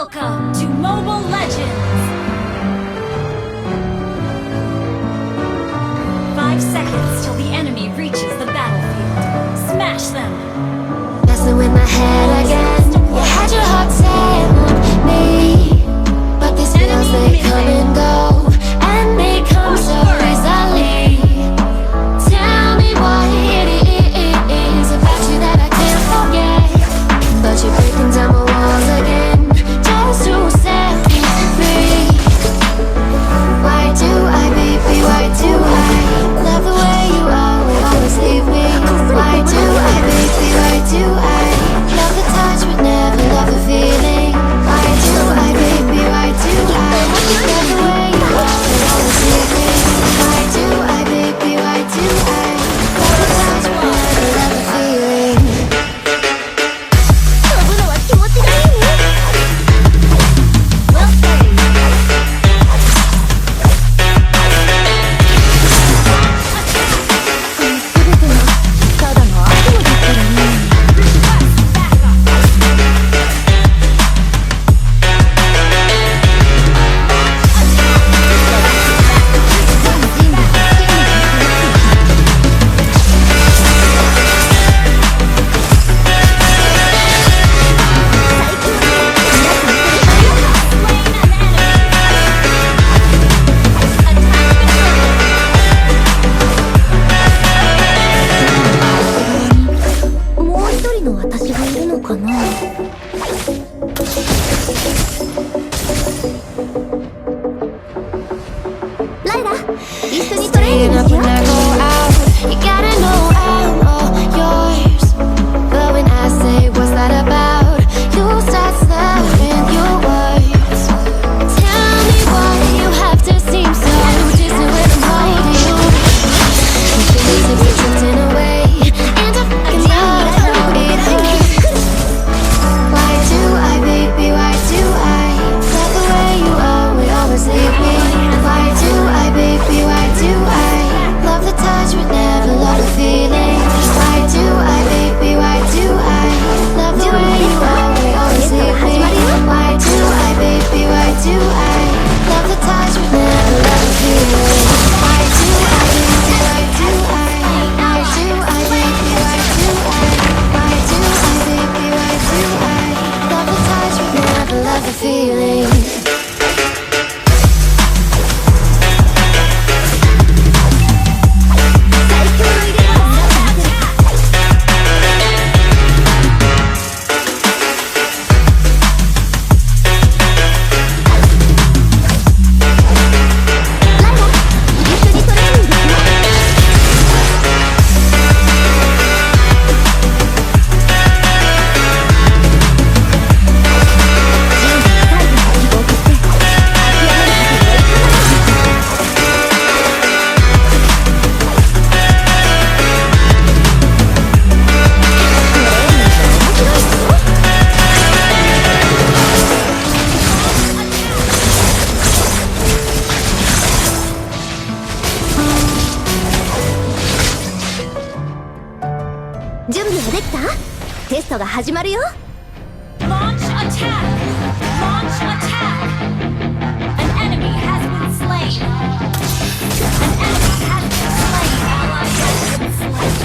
Welcome to Mobile Legends! 5 seconds till the enemy reaches the battlefield. Smash them! Messing with my head again. You had your heart set on me, but these feels they come and go, and they come so easily. Tell me what it is about you that I can't forget, but you're breaking down my walls again, just to set me free. Why do I, baby, why do I love the way you always leave me? Why do I, baby, why do I love the touch but never love the feeling? Why do I, baby, why do I love the way you always leave me? Why do I, baby, why do I love the touch but never love the feeling? 飛ぶのは気持ちがいいね。Well played. 全てはただの悪夢だったらね。もう一人の私がいるのかな。ライラ、一緒にトレーニングしよう。You gotta know I'm all yours, but when I say what's that about, you start slurring your words. Tell me why you have to seem so distant when I'm holding you. You feel as if you're drifting away into fucking love. It hurts. Why do I, baby, why do I love the way you always leave me? Why do I, baby, why do I love the touch but never love the feeling? Why do I, baby, why do I love the way you always leave me? Why do I, baby, why do I love the touch but never love the feeling? Why do I, baby, why do I? Why do I, baby, why do I? Why do I, baby, why do I love the touch but never love the feeling? Testo が始まるよ。 Launch attack! Launch attack! An enemy has been slain! An enemy has been slain! Ally has been slain!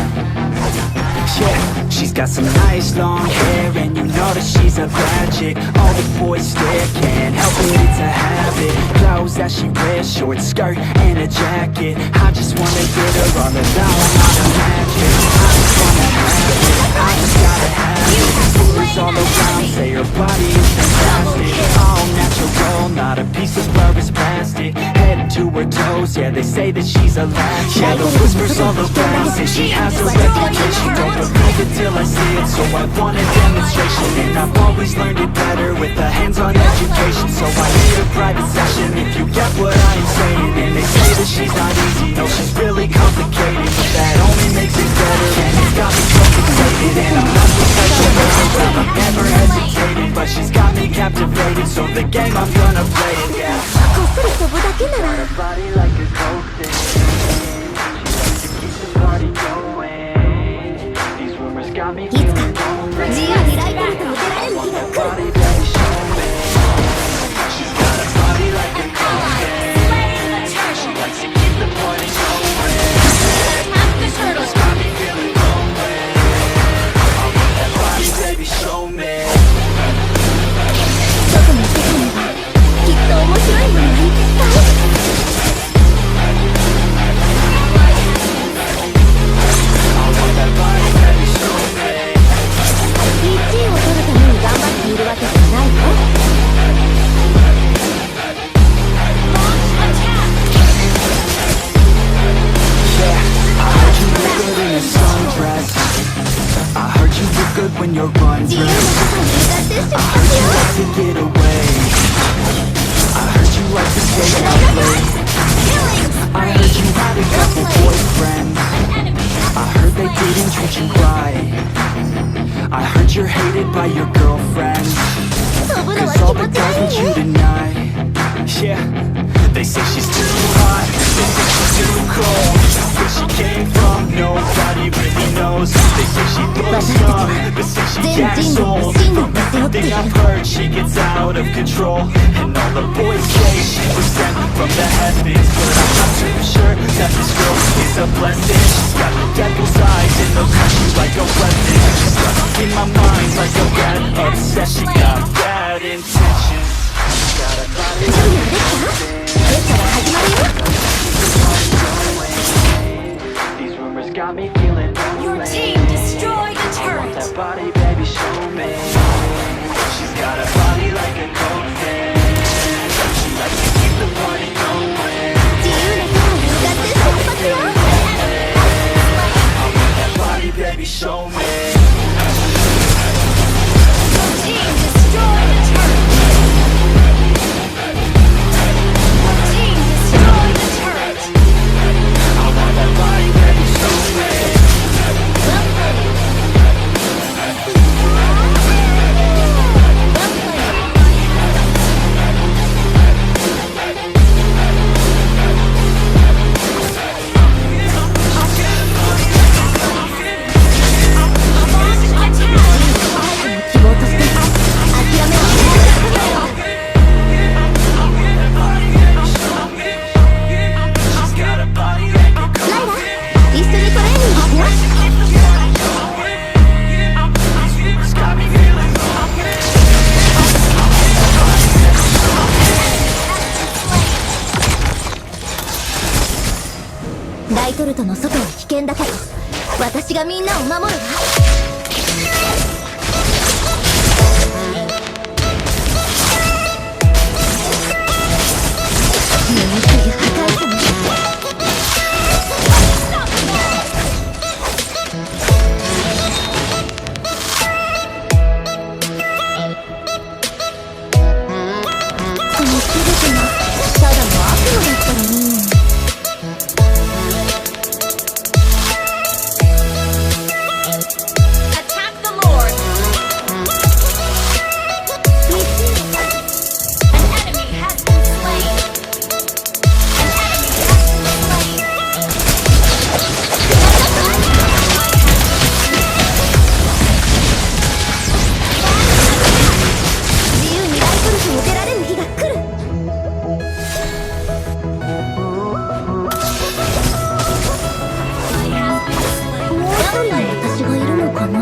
Yeah, she's got some nice long hair, and you know that she's a bad chick. All the boys stare, can't help it, it's a habit. Clothes that she wears, short skirt and a jacket. I just wanna get her all alone, automatic. I just wanna have it, I just gotta have it. Rumors all around say her body is fantastic. All natural, not a piece of fur is plastic. Head to her toes, yeah, they say that she's a latch. Yeah, the whispers all around say she has a reputation. Don't believe it till I see it, so I want a demonstration. And I've always learned it better with a hands-on education. So I need a private session if you get what I am saying. And they say that she's not easy, no, she's really complicated, but that only makes it better, and it's got me so fixated. And I'm not the type of person that I've never hesitated, but she's got me captivated, so the game I'm gonna play it, yeah. こっそり飛ぶだけなら。 Body like a coke keep the party going. These rumors got me いつか feeling lonely. 自由にライバルと向けられる日が来る。 Body that is showing. by your girlfriend. 飛ぶのは Cause all 気 the 持ち girls 悪 want い you ね tonight. Yeah, they say she's too hot, they say she's too cold. Where she came from, nobody really knows. They say she looks young, but say she acts old. From everything I've heard, she gets out of control. And all the boys say she was sent from the heavens, but I'm not too sure that this girl is a blessing. She's got the devil's eyes and the passion's like a weapon. She's stuck in my mind like a bad obsession. Got bad intentions. She's got a body 準備はできた？できたら始まるよ These rumors got me feeling Your lonely. team destroyed a I want turret. that body, baby, show me. She's got a body like a cocaine. She likes to keep the party going. 自由な空に向かって出発よ I want that body, baby, show me. Your team destroyed a turret. Your team destroyed a turret. I want that body, baby, show me. Well played.ライトルトの外は危険だけど私がみんなを守るわ醜い破壊者もこの全てがただの悪夢だったらいいのに Attack the Lord. An enemy has been slain. An enemy has been slain. 自由にライトルトを出られる日が来る もう一人の私がいるのかな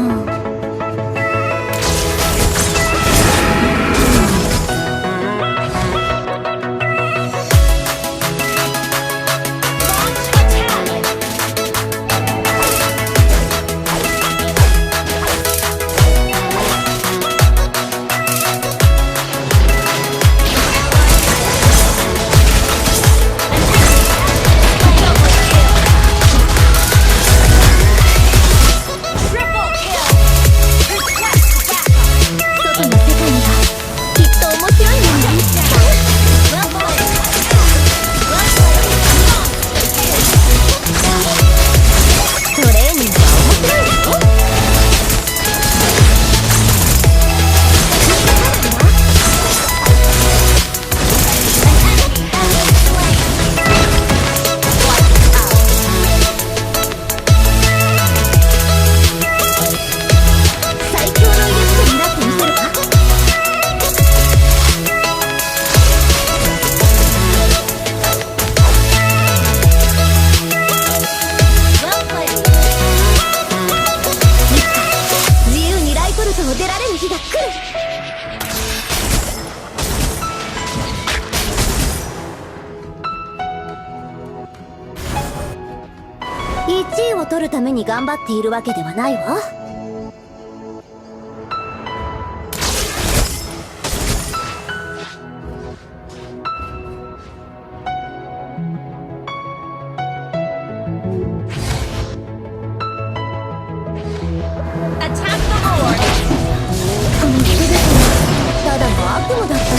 Triple kill. Request backup. 外の世界にはきっと面白いもんが Well played. Well played. トレーニングは面白いよ 最強のイベントになってみせるか Well played. いつか自由にライトルトを出られる日が来る 1位を取るために頑張っているわけではないわ Attack the Lord. この全てがただの悪夢だった